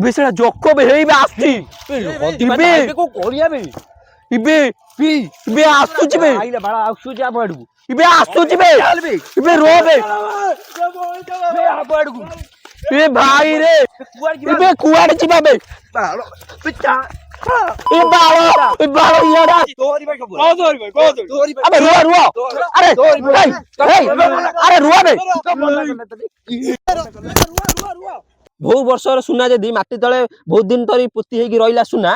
ইবে সেটা জক্ক বে হেইবে আসছি ইবে কো করিয়া বে ইবে পি ইবে আসুছি বে আইলা বাড়া আউসু যা বাড়ু ইবে আসুছি বে চালবে ইবে রো বে বে বাড়ু এ ভাই রে কুয়ার কি ইবে কুয়াড়ে চিবা বে বাড়ো পিটা এ বাড়ো ইয়ারা তোরি ভাই খবর তোরি ভাই আবে রুয়া রুয়া আরে এই এই আরে রুয়া বে বহু বর্ষর সুনা যদি মাটি তলে বহুত দিন ধরে পুতি ହେଇକି ରହିଲା ସୁନା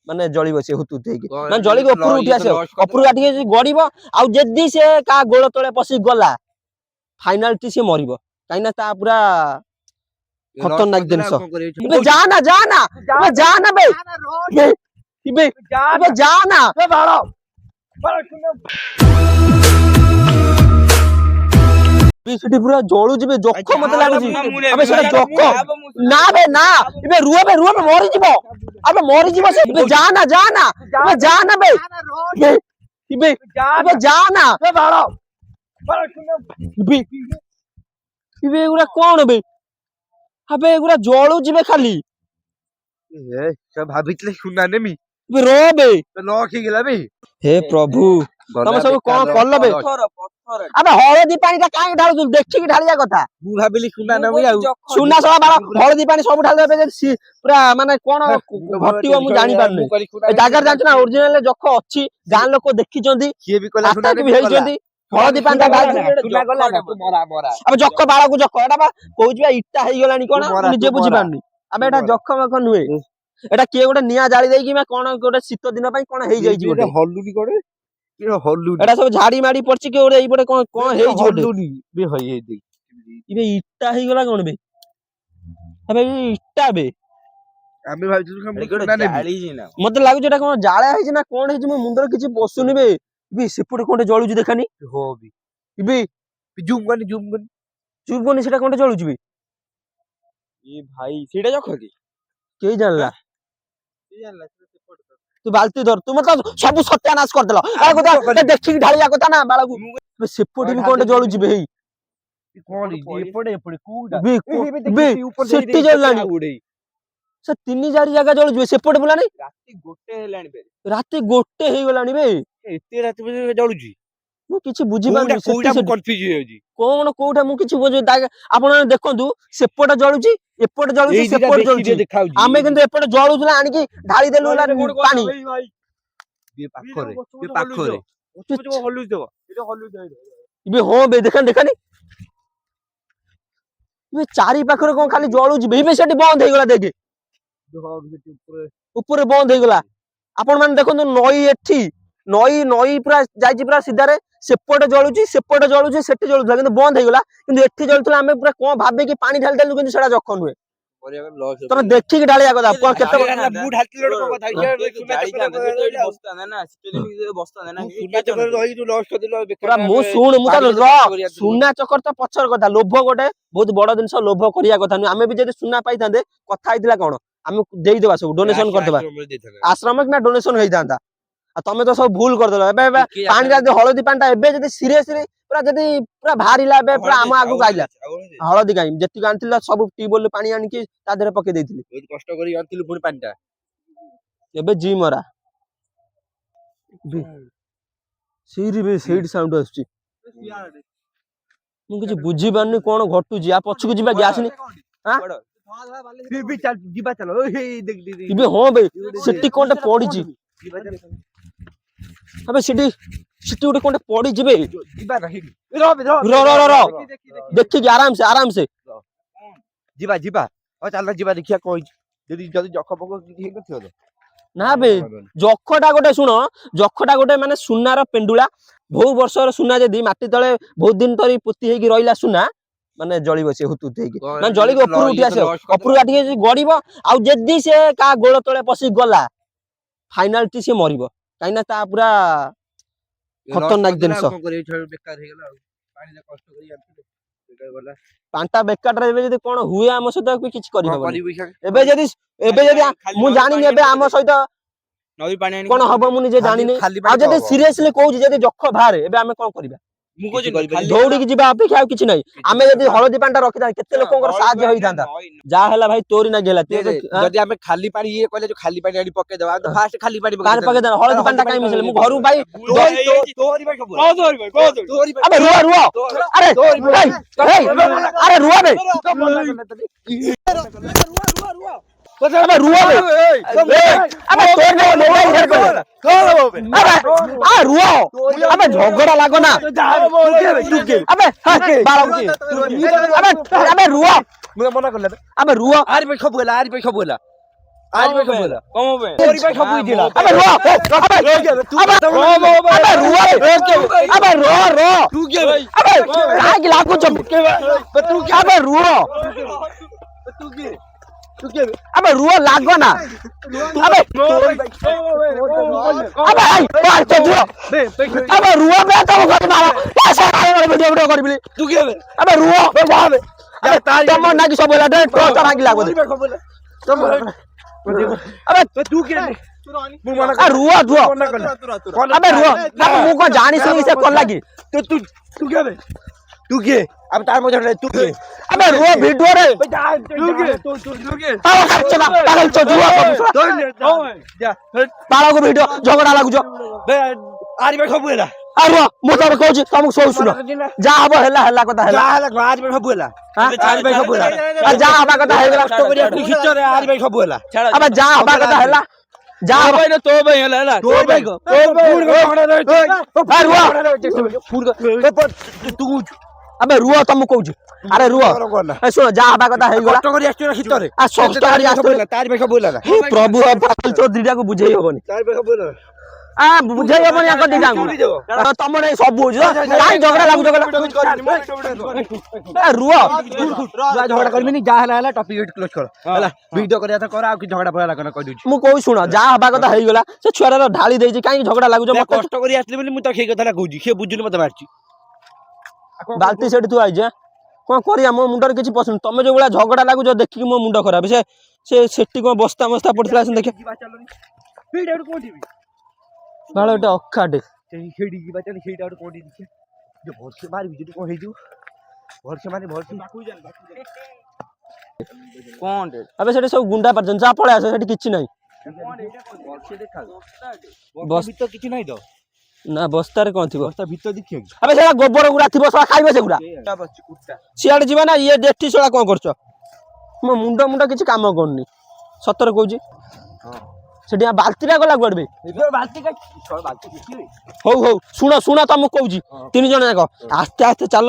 ମାନେ ଜଳିବ ସେ ହୁତୁ ହେଇକି ମାନେ ଜଳିକି ଉପରୁ ଉଠି ଆସିବ ଉପରୁ ଆଟିକି ଗଡିବ ଆଉ ଯଦି ସେ କା ଗୋଳ ତଳେ ପଶି ଗଲା ଫାଇନାଲ ଟି ସେ ମରିବ କାହିଁକି ନା ତା ପୁରା ଖତରନାକ ଜିନିଷ ଇବେ ଯା ନା ଇବେ ଯା ନା ବେ ଇବେ ଯା ନା ବାড়ো ସେଠି ପୁରା ଜଳୁ ଯିବେ ଜଖ ମତେ ଲାଗୁଛି ଆବେ ସେଟା ଜଖ ନା ବେ ନା ଏବେ ରୁହ ବେ ମରିଯିବ ଆବେ ମରିଯିବ ସେ ଏବେ ଯା ନା ଏବେ ଯା ନା ବେ ଇବେ ଏବେ ଯା ନା ବାড়ো ଇବେ ଇବେ ଏଗୁରା କଣ ବେ ଆବେ ଏଗୁରା ଜଳୁ ଯିବେ ଖାଲି ଏ ସେ ଭାବିଥିଲେ ସୁନା ନେମି ଇବେ ର ବେ ନ ଖିଗଲା ବେ ହେ ପ୍ରଭୁ ତମେ ସବୁ କଣ କଲ ବେ ଆବେ ହଳଦୀ ପାଣି ଟା କାଇଁ ଢାଳୁଛୁ ଦେଖିକି ଢାଳିବା କଥା ମୁଁ ଭାବିଲି ସୁନା ନେମି ଆଉ ସୁନା ସଳା ବାଳ ହଳଦୀ ପାଣି ସବୁ ଢାଳି ଦେବେ ଯଦି ପୁରା ମାନେ କଣ ଘଟିବ ମୁଁ ଜାଣି ପାରୁନି ଏ ଜାଗାରେ ଜାଣିଛୁ ନା ଓରିଜିନାଲ ଜଖ ଅଛି ଗାଁ ଲୋକ ଦେଖିଛନ୍ତି କିଏ ବି କଲା ସୁନା ଆଟାକ ବି ହେଇଛନ୍ତି ହଳଦୀ ପାଣି ଟା ଢାଳି ସୁନା ଗଲା ନା ତୁ ମରା ମରା ଆବେ ଜଖ ବାଳକୁ ଜଖ ଏଟା ବା କହୁଛି ବା ଇଟା ହେଇଗଲାଣି କଣ ମୁଁ ନିଜେ ବୁଝିପାରୁନି ଆବେ ଏଟା ଜଖ ମଖ ନୁହେଁ ଏଟା କିଏ ଗୋଟେ ନିଆଁ ଜାଳି ଦେଇକି ବା କଣ ଗୋଟେ ଶୀତ ଦିନ ପାଇଁ କଣ ହେଇଯାଇଛି ଗୋଟେ ହଲୁନି କଣ ହଲୁନି ଏଟା ସବୁ ଝାଡି ମାଡି ପଡିଛି କି ଗୋଟେ ଏଇପଟେ କଣ କଣ ହେଇଛି ଗୋଟେ ହଲୁନି ବେ ହଇ ହେଇ ଦେଇ ଇବେ ଇଟା ହେଇଗଲା କଣ ବେ ଆବେ ଇଟା ବେ ଆମେ ଭାବିଥିଲୁ ସୁନା ନେବି ମତେ ଲାଗୁଛି ଏଟା କଣ ଜାଳା ହେଇଛି ନା କଣ ହେଇଛି ମୋ ମୁଣ୍ଡରେ କିଛି ବସୁନି ବେ ଇବେ ସେପଟେ କଣଟେ ଜଳୁଛି ଦେଖାନି ହୋ ବି ଇବେ ଜୁମ୍ ଗନି ଚୁପନି ସେଟା କଣଟେ ଜଳୁଛି ବେ ଏ ଭାଇ ସେଇଟା ଜଖ କି କେହି ଜାଣିଲା ତୁ ବାଲ୍ଟି ଧର ତୁ ମତେ ସବୁ ସତ୍ୟାନାଶ କରିଦେଲ ଦେଖିକି ଢାଳିବା କଥା ନା ବାଳକୁ ସେପଟେ ବି କଣଟେ ଜଳୁଛି ବେ ହେଇ କଣ ଏପଟେ ଏପଟେ କୋଉଟା ସେଠି ଜଳିଲାଣି ସେ 3-4 ଜାଗା ଜଳୁଛି ସେପଟେ ବୁଲାନି ରାତି 1 ହେଲାଣି ବେ ରାତି 1 ହେଇଗଲାଣି ବେ ଏତେ ରାତି ପର୍ଯ୍ୟନ୍ତ ଜଳୁଛି ମୁଁ କିଛି ବୁଝିପାରୁନି କୋଉଟା ମୁଁ କନଫ୍ୟୁଜ ହେଇଯାଉଛି କଣ କୋଉଟା ମୁଁ କିଛି ବୁଝି ଆପଣ ଦେଖନ୍ତୁ ସେପଟେ ଜଳୁଛି ଏପଟେ ଜଳୁଛି ସେପଟେ ଜଳୁଛି ଆମେ କିନ୍ତୁ ଏପଟେ ଜଳୁଥିଲା ଆଣିକି ଢାଳି ଦେଲୁ ପାଣି ପାଖରେ ଇବେ ହଁ ବେ ଦେଖାନି ଇବେ ଚାରି ପାଖରେ କଣ ଖାଲି ଜଳୁଛି ବେ ଇବେ ସେଠି ବନ୍ଦ ହେଇଗଲା ଦେଖେ ଉପରେ ବନ୍ଦ ହେଇଗଲା ଆପଣ ମାନେ ଦେଖନ୍ତୁ ନଈ ପୁରା ଯାଇଛି ପୁରା ସିଧାରେ ସେପଟେ ଜଳୁଛି ସେଠି ଜଳୁଥିଲା କିନ୍ତୁ ବନ୍ଦ ହେଇଗଲା କିନ୍ତୁ ଏଠି ଜଳୁଥିଲା ଆମେ ପୁରା କଣ ଭାବିକି ପାଣି ଢାଳି ଦେଲୁ କିନ୍ତୁ ସେଟା ଜଖ ନୁହେଁ ତମେ ଦେଖିକି ଢାଳିବା କଥା କେତେ ସୁନା ଚକର ତ ପଛର କଥା ଲୋଭ ଗୋଟେ ବହୁତ ବଡ ଜିନିଷ ଲୋଭ କରିବା କଥା ନୁହେଁ ଆମେ ବି ଯଦି ସୁନା ପାଇଥାନ୍ତେ କଥା ହେଇଥିଲା କଣ ଆମେ ଦେଇଦବା ସବୁ ଡୋନେସନ କରିଦବା ଆଶ୍ରମ ନା ଡୋନେସନ ହେଇଥାନ୍ତା ଆଉ ତମେ ତ ସବୁ ଭୁଲ କରିଦେଲ ଏବେ ପାଣି ହଳଦୀ ପାଣି ଟା ଏବେ ଯଦି ସିରିୟସଲି ପୁରା ଯଦି ପୁରା ବାହାରିଲା ଏବେ ପୁରା ଆମ ଆଗକୁ ଆଇଲା ହଳଦୀ କାଇଁ ଯେତିକି ଆଣିଥିଲା ସବୁ ଟ୍ୟୁବୱେଲ ପାଣି ଆଣିକି ତା ଦେହରେ ପକେଇ ଦେଇଥିଲି କଷ୍ଟ କରି ଆଣିଥିଲୁ ପୁଣି ପାଣିଟା ଏବେ ଜି ମରା ସେଇଠି ସାଉଣ୍ଡ ଆସୁଛି ମୁଁ କିଛି ବୁଝିପାରୁନି କଣ ଘଟୁଛି ଆ ପଛକୁ ଯିବା ଗ୍ୟାସ ଏବେ ହଁ ବେ ସେଠି କଣଟେ ପଡିଛି ଆବେ ସେଠି ଗୋଟେ କଣଟେ ପଡିଯିବେ ଦେଖିକି ଆରାମସେ ଯିବା ଚାଲ ଯିବା ଦେଖିବା କହିଛି ଯଦି ଜଖ ଫକ କିଛି ହେଇନଥିବ ତ ନା ବେ ଜଖଟା ଗୋଟେ ମାନେ ସୁନାର ପେଣ୍ଡୁଳା ବହୁ ବର୍ଷର ସୁନା ଯଦି ମାଟି ତଳେ ବହୁତ ଦିନ ଧରି ପୋତି ହେଇକି ରହିଲା ସୁନା ମାନେ ଜଳିବ ସେ ହୁତୁ ହେଇକି ମାନେ ଜଳିକି ଉପରୁ ଉଠି ଆସିବ ଉପରୁ ଆଟିକି ଗଡିବ ଆଉ ଯଦି ସେ କା ଗୋଳ ତଳେ ପଶି ଗଲା ଫାଇନାଲ ଟି ସେ ମରିବ କାହିଁକି ନା ତା ପୁରା ଖତରନାକ ଜିନିଷ ପାଣ୍ଟା ବେକାରରେ ଏବେ ଯଦି କଣ ହୁଏ ଆମ ସହିତ କିଛି କରିହବନି ଏବେ ଯଦି ମୁଁ ଜାଣିନି ଏବେ ଆମ ସହିତ କଣ ହବ ମୁଁ ନିଜେ ଜାଣିନି ଆଉ ଯଦି ସିରିୟସଲି କହୁଛି ଯଦି ଜଖ ବାହାରେ ଏବେ ଆମେ କଣ କରିବା ଦୌଡ଼ିକି ଯିବା ଅପେକ୍ଷା ଆଉ କିଛି ନାହିଁ। ଆମେ ଯଦି ହଳଦୀ ପାଣିଟା ରଖିଥାନ୍ତେ କେତେ ଲୋକଙ୍କର ସାହାଯ୍ୟ ହେଇଥାନ୍ତା। ଯାହା ହେଲା ଭାଇ ତୋରି ନାଗି ହେଲା। ଯଦି ଆମେ ଖାଲି ପାଣି ଇଏ କହିଲେ ଯୋଉ ଖାଲି ପାଣି ଆଣି ପକେଇଦବା ଆମେ ଫାଷ୍ଟ ଖାଲି ପାଣି କାହାର ପକେଇଦେଲା ହଳଦୀ ପାଣିଟା କାଇଁ ମିଶେଇଲେ? ମୁଁ ଘରୁ ଭାଇ ତୋରି ପାଇଁ ସବୁ ତୋରି ପାଇଁ ଆବେ ରୁହ ଆରେ ଆରେ ରୁହ ବେ আবে রুয়া বে আবে তোর না মোবাইল ধর করে আবে রুয়া আবে ঝগড়া লাগো না আবে বাড়াউছি আবে রুয়া মনে করলে আবে রুয়া আরে ভাই খবু এলা আরে ভাই খবু এলা আরে ভাই খবু এলা কমবে তোর ভাই খবু দিলা আবে রুয়া আবে রুয়া আবে র তুই কে ভাই আবে কাই কি লাগু চব আবে রুয়া তুই কে আবে রুয়া লাগো না আবে আবে মার তো রুয়া আবে রুয়া বে তো ঘর মারা পয়সা খাই ভিডিও করবি তুই কে আবে রুয়া যাবে আবে তোমার নাকি সব বলা দে টর্চ ভাঙি লাগো দে আবে তুই কে মু মনে আ রুয়া রুয়া মনে করলে আবে রুয়া মু কো জানি শুনি সে কর লাগি তুই কে তুই কে আমি তার মধ্যে তুই কে আবে রুয়া ভিডিও রে তুই কে আবে কাচ্চা না পাগল চো রুয়া যা পাগল ভিডিও ঝগড়া লাগুছ আরে ভাই খবু এলা আর রুয়া মু তো কইছি তুমি সৌ শুনো যা হবো হেলা কথা হেলা যা হেলা আরে ভাই খবু এলা আরে ভাই খবু এলা আর যা হবা কথা হেলা কষ্ট করি তুই খিচ্ছ রে আরে ভাই খবু এলা আবে যা হবা কথা হেলা যা ভাই না তো ভাই হেলা তোর ভাই গো ফুড় গো খড়া রইছে আর রুয়া ফুড় গো তুই আবে রুয়া তুমি কইছি আরে রুয়া এ শুনো যা হবা কথা হেই গলা কষ্ট করি আসছ না খিচ্ছ রে আর কষ্ট করি আসছে তার ভাই খবু এলা হে প্রভু পাগল চৌধুরীটা কো বুঝাই হবনি তার ভাই খবু এলা আ বুঝাই হবনি আক দিগাঙ্গু তমনে সব বুঝ কাই ঝগড়া লাগু ঝগড়া এ রুয়া ঝগড়া করবিনি যা হেলা হেলা টপিক ক্লোজ কর হেলা ভিডিও করিয়া তো কর আর কি ঝগড়া পড়া লাগনা কই দিছি মু কই শুনো যা হবা কথা হেই গলা সে ছুয়ারা ঢালি দেইছি কাই ঝগড়া লাগুছ মতে কষ্ট করি আসলি বলি মু তো সেই কথাটা কইছি সে বুঝুনি মতে মারছি বালতি সেটি তু আইছে কোন করিয়া মো মুন্ডর কিছু পছন্দ তমে যে গুলা ঝগড়া লাগুছ দেখি মো মুন্ড খারাপ সে সেটি কোন বস্তা মস্তা পড়ছিলা সেন দেখে ভিডিও কোন দিবি ভালো এটা অখাটে সেই সেইডি কি বাচানি সেইটা আর কোন দিছি যে ভরসে মারি ভিডিও কোন হেইজু ভরসে মানে ভরসে বাকুই জান কোন রে আবে সেটি সব গুন্ডা পারছেন যা পড়ে আছে সেটি কিছু নাই কোন এটা কোন ভরসে দেখা বস ভিতর কিছু নাই তো না বস্তারে কোন থিব বস্তা ভিতর দেখি আবে সেটা গোবর গুড়া থিব সব খাইবে সেগুড়া কুত্তা বস কুত্তা সিয়াড়ে ଯିବା না ইয়ে ডেটি ছড়া কোন করছ মো মুন্ড কিছু কাম করনি সতরে কইছি হ্যাঁ সেটি বালতিটা গলা গড়বে এবার বালতি কা সর বালতি দেখি হଉ শুଣ ତମକୁ କହୁଛି ତିନି ଜଣ ଯାକ ଆସ୍ତେ ଆସ୍ତେ ଚାଲ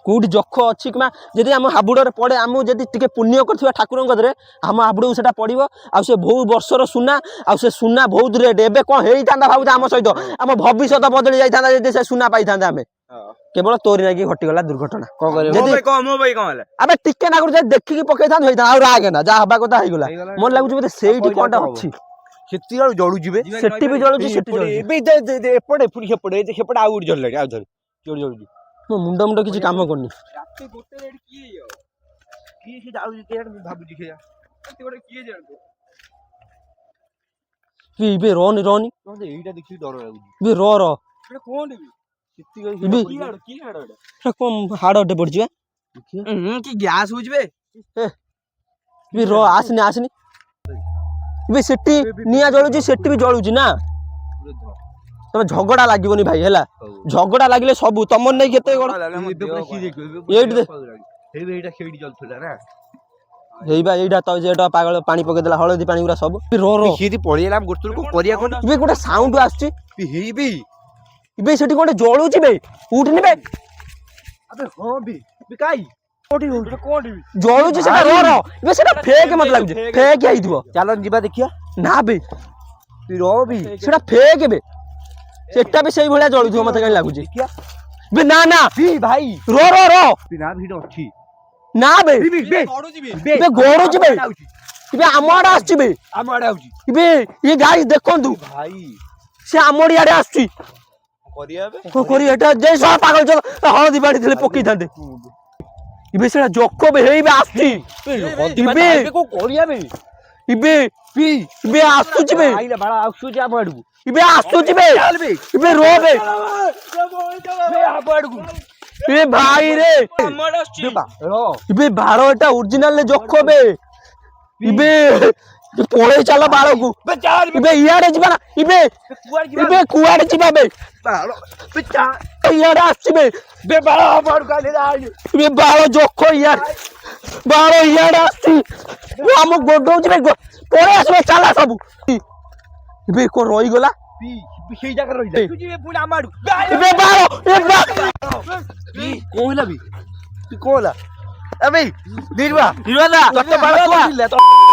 କୋଉଠି ଯଖ ଅଛି କିମ୍ବା ଯଦି ଆମ ହାବୁଡରେ ପଡେ ଆମକୁ ଯଦି ଟିକେ ପୁଣ୍ୟ କରିଥିବା ଠାକୁରଙ୍କ କତିରେ ଆମ ହାବୁଡକୁ ସେଟା ପଡିବ ଆଉ ସେ ବହୁତ ବର୍ଷର ସୁନା ଆଉ ସେ ସୁନା ବହୁତ ରେଟ୍ ଏବେ କଣ ହେଇଥାନ୍ତା ଭାବୁଛ ଆମ ସହିତ ଆମ ଭବିଷ୍ୟତ ବଦଳି ଯାଇଥାନ୍ତା ଯଦି ସେ ସୁନା ପାଇଥାନ୍ତେ ଆମେ କେବଳ ତୋରି ନାଗି ଘଟିଗଲା ଦୁର୍ଘଟଣା କଣ କରିବ ମୋ ଭାଇ କଣ ହେଲା ଆମେ ଟିକେ ନାଗୁରୁ ଯଦି ଦେଖିକି ପକେଇଥାନ୍ତୁ ହେଇଥାନ୍ତା ଆଉ ରାଗେ ନା ଯାହା ହବା କଥା ହେଇଗଲା ମତେ ଲାଗୁଛି ବୋଧେ ସେଇଠି କଣଟା ଅଛି ସେତି ଆଉ ଜଳୁ ଯିବେ ସେଠି ବି ଜଳୁଛି ସେଠି ଜଳୁଛି ଏବେ ଏପଟେ ପୁଣି ସେପଟେ ସେପଟେ ଆଉ ଗୋଟେ ଜଳିଲାଣି ଆଉ ଧରି ଜଳି ଜଳୁଛି ମୋ ମୁଣ୍ଡ କିଛି କାମ କରୁନି ରାତି ଗୋଟେ ରେଟ୍ କିଏ ସେ ଯାଉଛି କେଆଡେ ମୁଁ ଭାବୁଛି କିଏ ଗୋଟେ କିଏ ଜାଣିବ କି ଇବେ ରନି ମତେ ଏଇଟା ଦେଖିକି ଡର ଲାଗୁଛି ଇବେ ର ଏଟା କୋଣ ଦେବି ଇବେ କି ହାଡ ଏଟା ଏଟା କଣ ହାଡଟେ ପଡିଛି ବା କି ଗ୍ୟାସ ହଉଛି ବେ ଇବେ ର ଆସିନି ଇବେ ସେଠି ନିଆଁ ଜଳୁଛି ସେଠି ବି ଜଳୁଛି ନା ତମେ ଝଗଡା ଲାଗିବନି ଭାଇ ହେଲା ଝଗଡା ଲାଗିଲେ ସବୁ ତମର ନେଇ କେତେ ଗଡ ଏଇଠି ଏଇଟା ସେଇଠି ଜଲୁଥିଲା ନା ହେଇବା ଏଇଟା ତ ଯେଟା ପାଗଳ ପାଣି ପକେଇଦେଲା ହଳଦୀ ପାଣି ଗୁରା ସବୁ ସିଏ ପଳେଇଲା ଗୋଟେ କଣ କରିବା କଣ ଇବେ ଗୋଟେ ସାଉଣ୍ଡ ଆସୁଛି ହେଇବି ଇବେ ସେଠି ଗୋଟେ ଜଳୁଛି ବେ ଉଠିନି ବେ ଆବେ ହଁ ବି କାଇ ଜଳୁଛି ସେଟା ର ଇବେ ସେଟା ଫେକ୍ ମତେ ଲାଗୁଛି ଫେକ୍ ହେଇଥିବ ଚାଲ ଯିବା ଦେଖିବା ନା ବେ ତୁ ରହ ବି ସେଟା ଫେକ୍ ବେ ସେଟା ବି ସେଇ ଭଳିଆ ଜଳୁଥିବ ମତେ କାଇଁ ଲାଗୁଛି ବେ ନା ଭାଇ ର ନା ଭିଡ ଅଛି ନା ବେ ବେ ଗଡୁଛି ବେ ଇବେ ଆମ ଆଡେ ଆସୁଛି ବେ ଆମ ଆଡେ ଆଉଛି ଇବେ ଇଏ ଗାଈ ଦେଖନ୍ତୁ ଭାଇ ସେ ଆମରି ଆଡେ ଆସୁଛି କଣ କରିବା ଏଟା ଯେ ସହ ପାଗଳ ହଳଦୀ ପାଣି ଥିଲେ ପକେଇଥାନ୍ତେ ଇବେ ସେଟା ଜକ ବେ ହେଇବେ ଆସୁଛି ଇବେ କଣ କରିବା ବେ ଇବେ ଆସୁଛି ବେ ଆଇଲା ବାଳା ଆସୁଛି ଆମ ଆଡକୁ ইবে আসুচি বে ଚାଲବେ ইবে রো বে ଆଗ ଆଡକୁ এ ভাই রে ইবে ভাড় এটা অরিজিনাল লে জখ বে ইবে পড়ে চালা বাড়কু ইবে ইয়াড়ে ଯିବା না ইবে ইবে কুয়াড়ে ଯିବା বে ইয়াড়ে আসছি বে ইবে বাড় জখ ইয়াড় বাড় ইয়াড়ে আসছি ଆମ ଗୋଡଉଚି বে পড়ে আসবে চালা সবু ইবে কো রই গলা ସେଇ ଜାଗାରେ ରହିଲା ତୁ ଯିବେ ପୁଣି ଆମ ଆଡକୁ ইবে বাড় এ বা କଣ ହେଲା ବି ତୁ କଣ ହେଲା ଏ ଭାଇ ନିର୍ବା নির্বাদা ତତେ ବାଳ